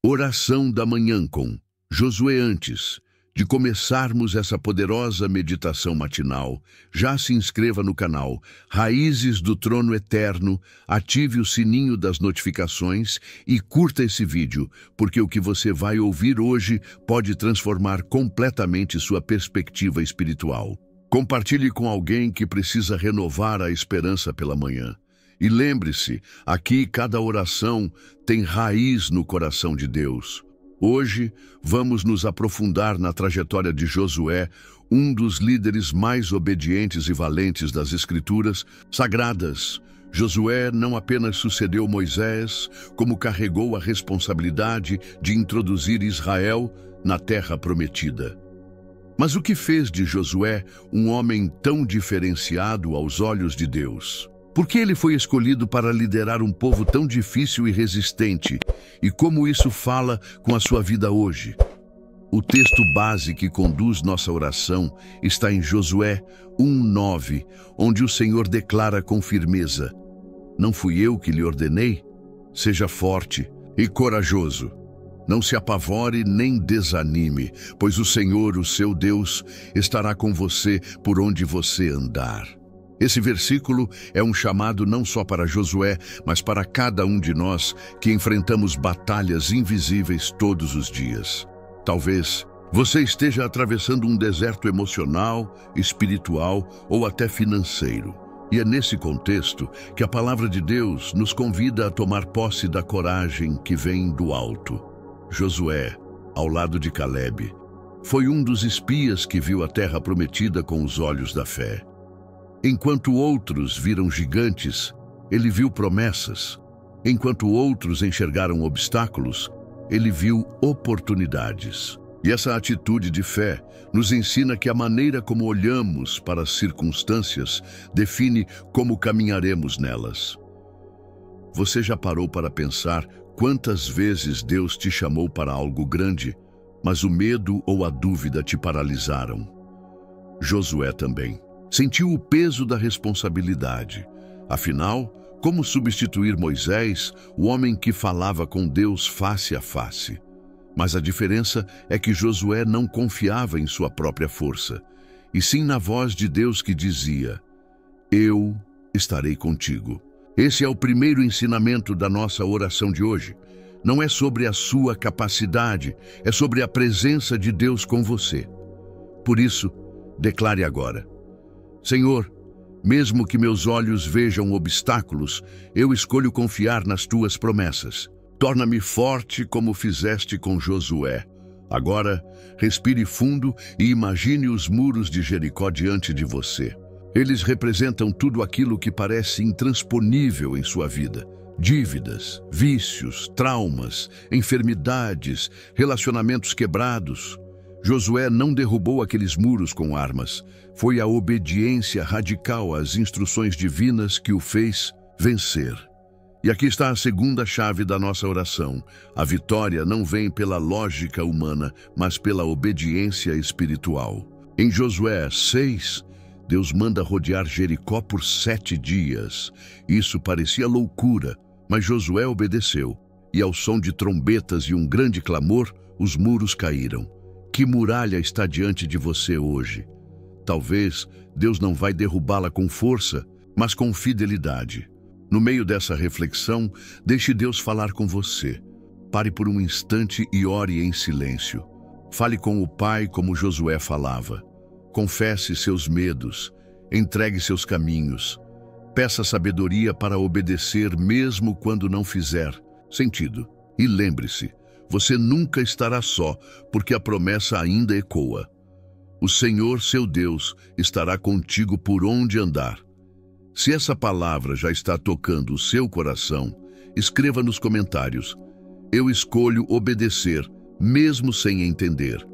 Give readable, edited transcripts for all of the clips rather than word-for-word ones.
Oração da manhã com Josué. Antes de começarmos essa poderosa meditação matinal, já se inscreva no canal Raízes do Trono Eterno, ative o sininho das notificações e curta esse vídeo, porque o que você vai ouvir hoje pode transformar completamente sua perspectiva espiritual. Compartilhe com alguém que precisa renovar a esperança pela manhã. E lembre-se, aqui cada oração tem raiz no coração de Deus. Hoje, vamos nos aprofundar na trajetória de Josué, um dos líderes mais obedientes e valentes das Escrituras sagradas. Josué não apenas sucedeu Moisés, como carregou a responsabilidade de introduzir Israel na terra prometida. Mas o que fez de Josué um homem tão diferenciado aos olhos de Deus? Por que ele foi escolhido para liderar um povo tão difícil e resistente? E como isso fala com a sua vida hoje? O texto base que conduz nossa oração está em Josué 1:9, onde o Senhor declara com firmeza: "Não fui eu que lhe ordenei? Seja forte e corajoso. Não se apavore nem desanime, pois o Senhor, o seu Deus, estará com você por onde você andar." Esse versículo é um chamado não só para Josué, mas para cada um de nós que enfrentamos batalhas invisíveis todos os dias. Talvez você esteja atravessando um deserto emocional, espiritual ou até financeiro. E é nesse contexto que a palavra de Deus nos convida a tomar posse da coragem que vem do alto. Josué, ao lado de Caleb, foi um dos espias que viu a terra prometida com os olhos da fé. Enquanto outros viram gigantes, ele viu promessas. Enquanto outros enxergaram obstáculos, ele viu oportunidades. E essa atitude de fé nos ensina que a maneira como olhamos para as circunstâncias define como caminharemos nelas. Você já parou para pensar quantas vezes Deus te chamou para algo grande, mas o medo ou a dúvida te paralisaram? Josué também sentiu o peso da responsabilidade. Afinal, como substituir Moisés, o homem que falava com Deus face a face? Mas a diferença é que Josué não confiava em sua própria força, e sim na voz de Deus que dizia: "Eu estarei contigo." Esse é o primeiro ensinamento da nossa oração de hoje. Não é sobre a sua capacidade, é sobre a presença de Deus com você. Por isso, declare agora: "Senhor, mesmo que meus olhos vejam obstáculos, eu escolho confiar nas tuas promessas. Torna-me forte como fizeste com Josué." Agora, respire fundo e imagine os muros de Jericó diante de você. Eles representam tudo aquilo que parece intransponível em sua vida: dívidas, vícios, traumas, enfermidades, relacionamentos quebrados. Josué não derrubou aqueles muros com armas. Foi a obediência radical às instruções divinas que o fez vencer. E aqui está a segunda chave da nossa oração. A vitória não vem pela lógica humana, mas pela obediência espiritual. Em Josué 6, Deus manda rodear Jericó por 7 dias. Isso parecia loucura, mas Josué obedeceu. E ao som de trombetas e um grande clamor, os muros caíram. Que muralha está diante de você hoje? Talvez Deus não vai derrubá-la com força, mas com fidelidade. No meio dessa reflexão, deixe Deus falar com você. Pare por um instante e ore em silêncio. Fale com o Pai como Josué falava. Confesse seus medos, entregue seus caminhos. Peça sabedoria para obedecer mesmo quando não fizer sentido. E lembre-se, você nunca estará só, porque a promessa ainda ecoa. O Senhor, seu Deus, estará contigo por onde andar. Se essa palavra já está tocando o seu coração, escreva nos comentários: "Eu escolho obedecer, mesmo sem entender."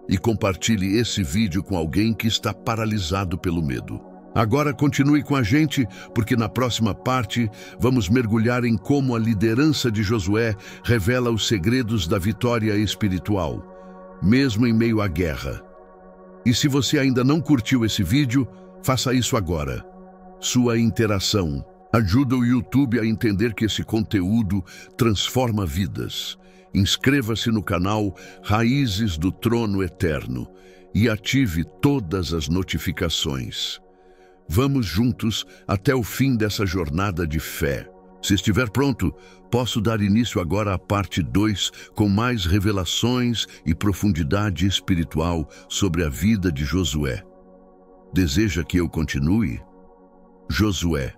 E compartilhe esse vídeo com alguém que está paralisado pelo medo. Agora continue com a gente, porque na próxima parte vamos mergulhar em como a liderança de Josué revela os segredos da vitória espiritual, mesmo em meio à guerra. E se você ainda não curtiu esse vídeo, faça isso agora. Sua interação ajuda o YouTube a entender que esse conteúdo transforma vidas. Inscreva-se no canal Raízes do Trono Eterno e ative todas as notificações. Vamos juntos até o fim dessa jornada de fé. Se estiver pronto, posso dar início agora à parte 2, com mais revelações e profundidade espiritual sobre a vida de Josué. Deseja que eu continue? Josué.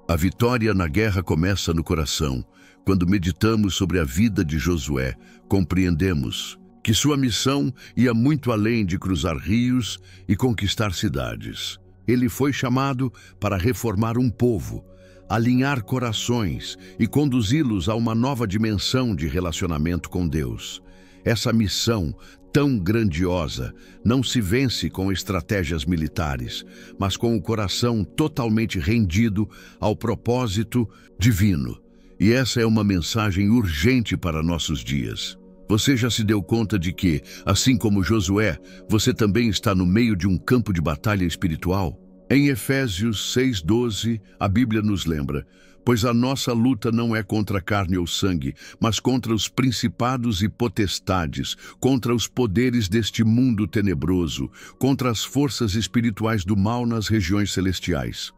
A vitória na guerra começa no coração. Quando meditamos sobre a vida de Josué, compreendemos que sua missão ia muito além de cruzar rios e conquistar cidades. Ele foi chamado para reformar um povo, alinhar corações e conduzi-los a uma nova dimensão de relacionamento com Deus. Essa missão tão grandiosa não se vence com estratégias militares, mas com o coração totalmente rendido ao propósito divino. E essa é uma mensagem urgente para nossos dias. Você já se deu conta de que, assim como Josué, você também está no meio de um campo de batalha espiritual? Em Efésios 6:12, a Bíblia nos lembra: pois a nossa luta não é contra carne ou sangue, mas contra os principados e potestades, contra os poderes deste mundo tenebroso, contra as forças espirituais do mal nas regiões celestiais.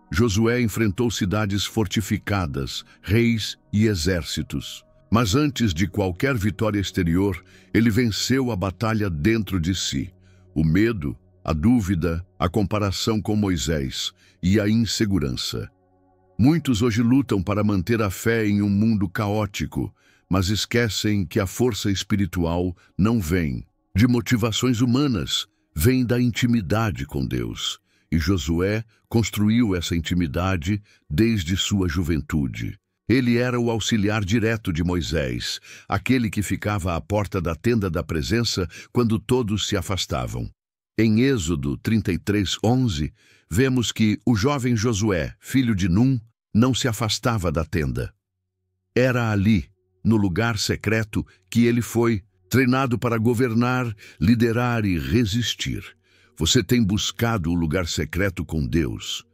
Josué enfrentou cidades fortificadas, reis e exércitos. Mas antes de qualquer vitória exterior, ele venceu a batalha dentro de si. O medo, a dúvida, a comparação com Moisés e a insegurança. Muitos hoje lutam para manter a fé em um mundo caótico, mas esquecem que a força espiritual não vem de motivações humanas, vem da intimidade com Deus. E Josué construiu essa intimidade desde sua juventude. Ele era o auxiliar direto de Moisés, aquele que ficava à porta da tenda da presença quando todos se afastavam. Em Êxodo 33:11, vemos que o jovem Josué, filho de Num, não se afastava da tenda. Era ali, no lugar secreto, que ele foi treinado para governar, liderar e resistir. Você tem buscado o lugar secreto com Deus?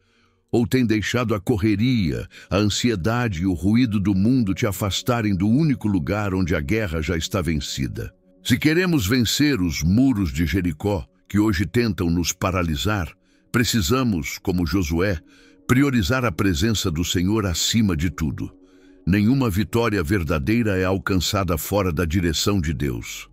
Ou tem deixado a correria, a ansiedade e o ruído do mundo te afastarem do único lugar onde a guerra já está vencida? Se queremos vencer os muros de Jericó, que hoje tentam nos paralisar, precisamos, como Josué, priorizar a presença do Senhor acima de tudo. Nenhuma vitória verdadeira é alcançada fora da direção de Deus.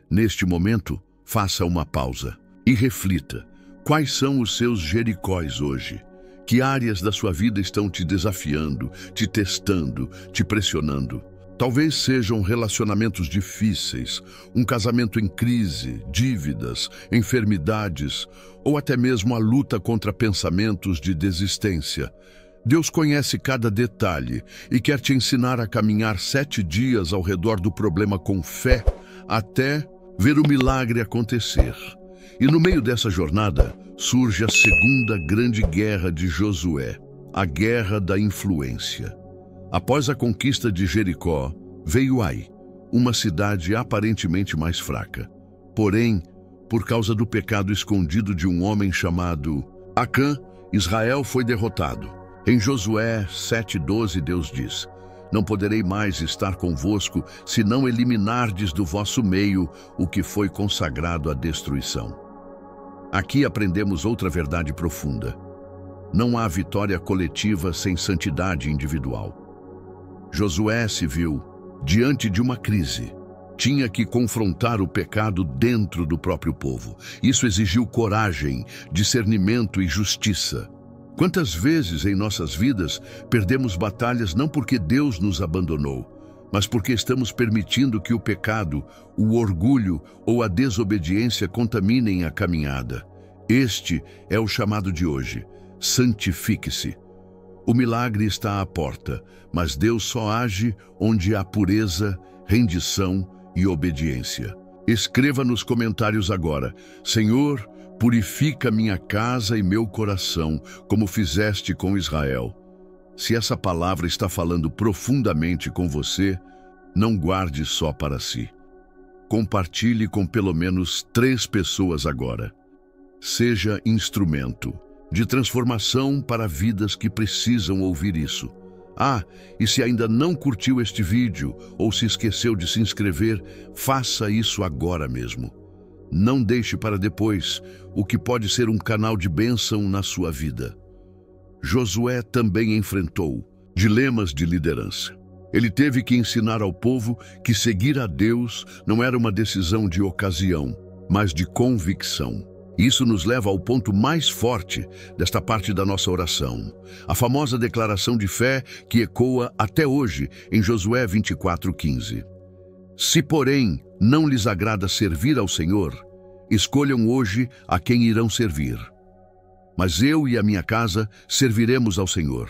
Neste momento, faça uma pausa e reflita. Quais são os seus Jericóis hoje? Que áreas da sua vida estão te desafiando, te testando, te pressionando? Talvez sejam relacionamentos difíceis, um casamento em crise, dívidas, enfermidades, ou até mesmo a luta contra pensamentos de desistência. Deus conhece cada detalhe e quer te ensinar a caminhar 7 dias ao redor do problema com fé, até ver o milagre acontecer. E no meio dessa jornada, surge a segunda grande guerra de Josué, a Guerra da Influência. Após a conquista de Jericó, veio Ai, uma cidade aparentemente mais fraca. Porém, por causa do pecado escondido de um homem chamado Acã, Israel foi derrotado. Em Josué 7:12, Deus diz: não poderei mais estar convosco se não eliminardes do vosso meio o que foi consagrado à destruição. Aqui aprendemos outra verdade profunda. Não há vitória coletiva sem santidade individual. Josué se viu diante de uma crise. Tinha que confrontar o pecado dentro do próprio povo. Isso exigiu coragem, discernimento e justiça. Quantas vezes em nossas vidas perdemos batalhas não porque Deus nos abandonou, mas porque estamos permitindo que o pecado, o orgulho ou a desobediência contaminem a caminhada. Este é o chamado de hoje. Santifique-se. O milagre está à porta, mas Deus só age onde há pureza, rendição e obediência. Escreva nos comentários agora: Senhor, purifica minha casa e meu coração, como fizeste com Israel. Se essa palavra está falando profundamente com você, não guarde só para si. Compartilhe com pelo menos 3 pessoas agora. Seja instrumento de transformação para vidas que precisam ouvir isso. Ah, e se ainda não curtiu este vídeo ou se esqueceu de se inscrever, faça isso agora mesmo. Não deixe para depois o que pode ser um canal de bênção na sua vida. Josué também enfrentou dilemas de liderança. Ele teve que ensinar ao povo que seguir a Deus não era uma decisão de ocasião, mas de convicção. Isso nos leva ao ponto mais forte desta parte da nossa oração, a famosa declaração de fé que ecoa até hoje em Josué 24:15. Se, porém, não lhes agrada servir ao Senhor, escolham hoje a quem irão servir. Mas eu e a minha casa serviremos ao Senhor.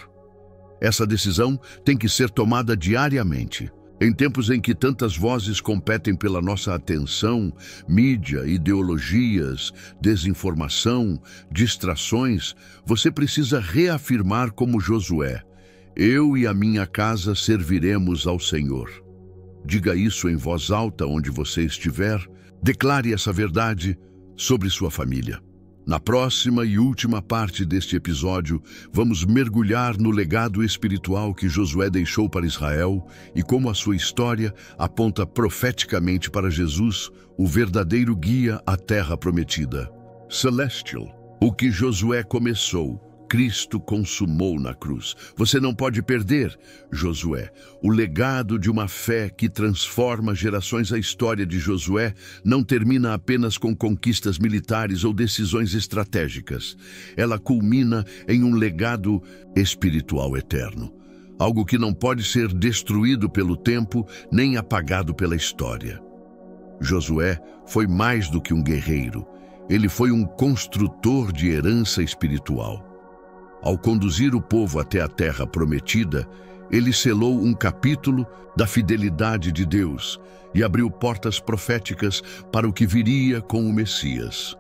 Essa decisão tem que ser tomada diariamente. Em tempos em que tantas vozes competem pela nossa atenção, mídia, ideologias, desinformação, distrações, você precisa reafirmar como Josué: eu e a minha casa serviremos ao Senhor. Diga isso em voz alta onde você estiver. Declare essa verdade sobre sua família. Na próxima e última parte deste episódio, vamos mergulhar no legado espiritual que Josué deixou para Israel e como a sua história aponta profeticamente para Jesus, o verdadeiro guia à terra prometida. Celestial. O que Josué começou, Cristo consumou na cruz. Você não pode perder, Josué. O legado de uma fé que transforma gerações. A história de Josué não termina apenas com conquistas militares ou decisões estratégicas. Ela culmina em um legado espiritual eterno. Algo que não pode ser destruído pelo tempo nem apagado pela história. Josué foi mais do que um guerreiro. Ele foi um construtor de herança espiritual. Ao conduzir o povo até a terra prometida, ele selou um capítulo da fidelidade de Deus e abriu portas proféticas para o que viria com o Messias.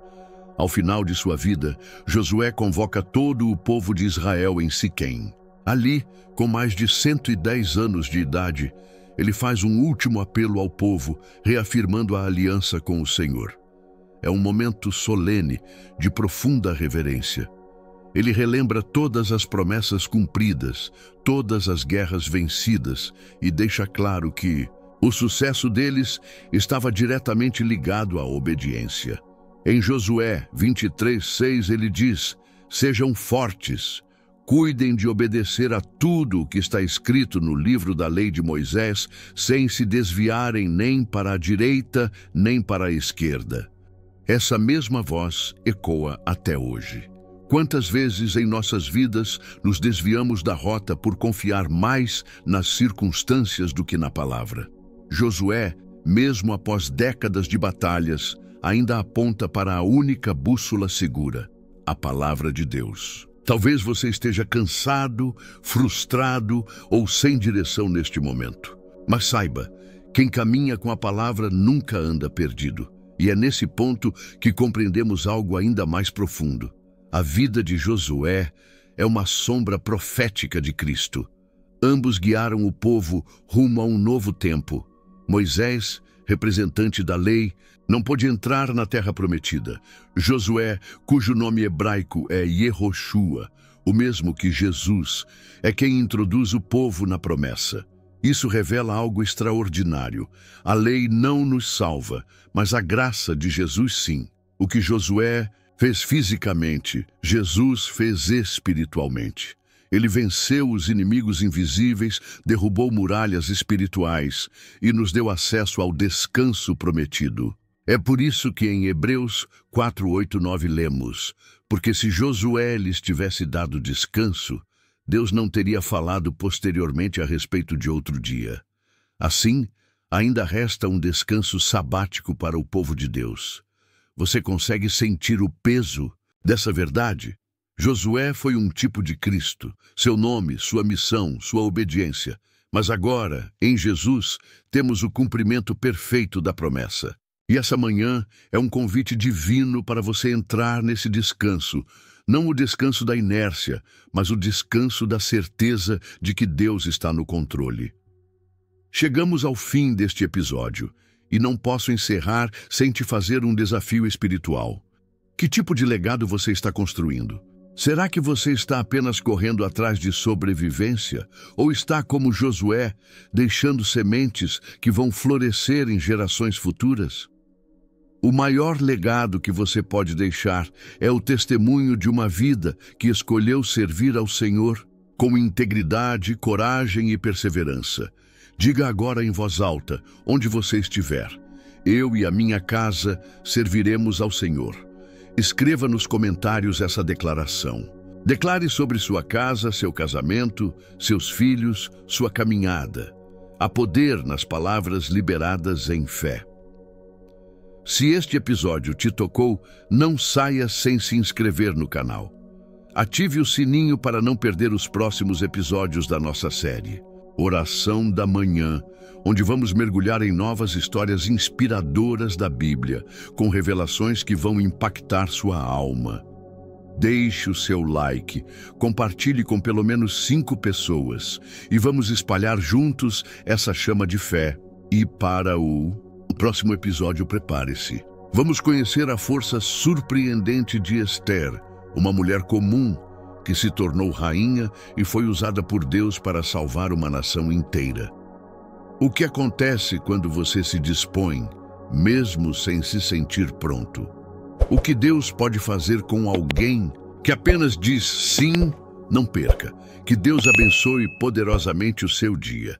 Ao final de sua vida, Josué convoca todo o povo de Israel em Siquém. Ali, com mais de 110 anos de idade, ele faz um último apelo ao povo, reafirmando a aliança com o Senhor. É um momento solene, de profunda reverência. Ele relembra todas as promessas cumpridas, todas as guerras vencidas e deixa claro que o sucesso deles estava diretamente ligado à obediência. Em Josué 23:6 ele diz: sejam fortes, cuidem de obedecer a tudo o que está escrito no livro da lei de Moisés, sem se desviarem nem para a direita nem para a esquerda. Essa mesma voz ecoa até hoje. Quantas vezes em nossas vidas nos desviamos da rota por confiar mais nas circunstâncias do que na palavra? Josué, mesmo após décadas de batalhas, ainda aponta para a única bússola segura, a palavra de Deus. Talvez você esteja cansado, frustrado ou sem direção neste momento. Mas saiba, quem caminha com a palavra nunca anda perdido. E é nesse ponto que compreendemos algo ainda mais profundo. A vida de Josué é uma sombra profética de Cristo. Ambos guiaram o povo rumo a um novo tempo. Moisés, representante da lei, não pôde entrar na terra prometida. Josué, cujo nome hebraico é Yehoshua, o mesmo que Jesus, é quem introduz o povo na promessa. Isso revela algo extraordinário. A lei não nos salva, mas a graça de Jesus sim. O que Josué fez fisicamente, Jesus fez espiritualmente. Ele venceu os inimigos invisíveis, derrubou muralhas espirituais e nos deu acesso ao descanso prometido. É por isso que em Hebreus 4:8-9 lemos: porque se Josué lhes tivesse dado descanso, Deus não teria falado posteriormente a respeito de outro dia. Assim, ainda resta um descanso sabático para o povo de Deus. Você consegue sentir o peso dessa verdade? Josué foi um tipo de Cristo, seu nome, sua missão, sua obediência. Mas agora, em Jesus, temos o cumprimento perfeito da promessa. E essa manhã é um convite divino para você entrar nesse descanso. Não o descanso da inércia, mas o descanso da certeza de que Deus está no controle. Chegamos ao fim deste episódio. E não posso encerrar sem te fazer um desafio espiritual. Que tipo de legado você está construindo? Será que você está apenas correndo atrás de sobrevivência ou está como Josué, deixando sementes que vão florescer em gerações futuras? O maior legado que você pode deixar é o testemunho de uma vida que escolheu servir ao Senhor com integridade, coragem e perseverança. Diga agora em voz alta, onde você estiver: eu e a minha casa serviremos ao Senhor. Escreva nos comentários essa declaração. Declare sobre sua casa, seu casamento, seus filhos, sua caminhada. Há poder nas palavras liberadas em fé. Se este episódio te tocou, não saia sem se inscrever no canal. Ative o sininho para não perder os próximos episódios da nossa série Oração da Manhã, onde vamos mergulhar em novas histórias inspiradoras da Bíblia, com revelações que vão impactar sua alma. Deixe o seu like, compartilhe com pelo menos 5 pessoas e vamos espalhar juntos essa chama de fé. E para o próximo episódio, prepare-se. Vamos conhecer a força surpreendente de Esther, uma mulher comum que se tornou rainha e foi usada por Deus para salvar uma nação inteira. O que acontece quando você se dispõe, mesmo sem se sentir pronto? O que Deus pode fazer com alguém que apenas diz sim? Não perca. Que Deus abençoe poderosamente o seu dia.